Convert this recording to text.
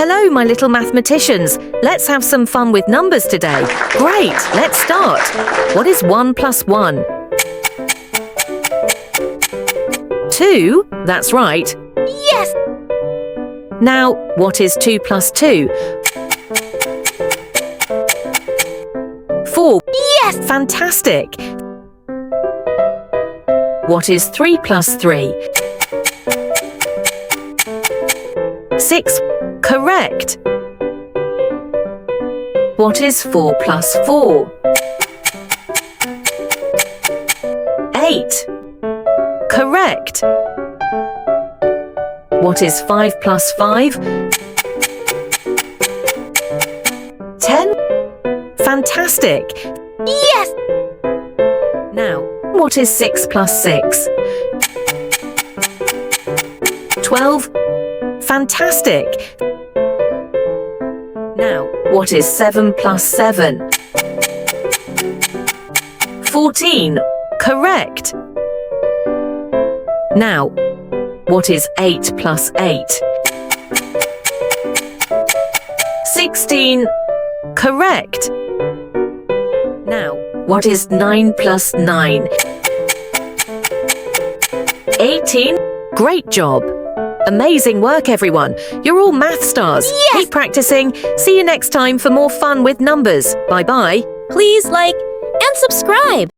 Hello, my little mathematicians. Let's have some fun with numbers today. Great, let's start. What is 1 plus 1? 2, that's right. Yes! Now, what is 2 plus 2? 4. Yes! Fantastic. What is 3 plus 3? 6. Correct. What is 4 plus 4? 8. Correct. What is 5 plus 5? 10. Fantastic. Yes! Now, what is 6 plus 6? 12. Fantastic. Now, what is 7 plus 7? 14. Correct. Now, what is 8 plus 8? 16. Correct. Now, what is 9 plus 9? 18. Great job. Amazing work, everyone. You're all math stars. Yes! Keep practicing. See you next time for more fun with numbers. Bye-bye. Please like and subscribe.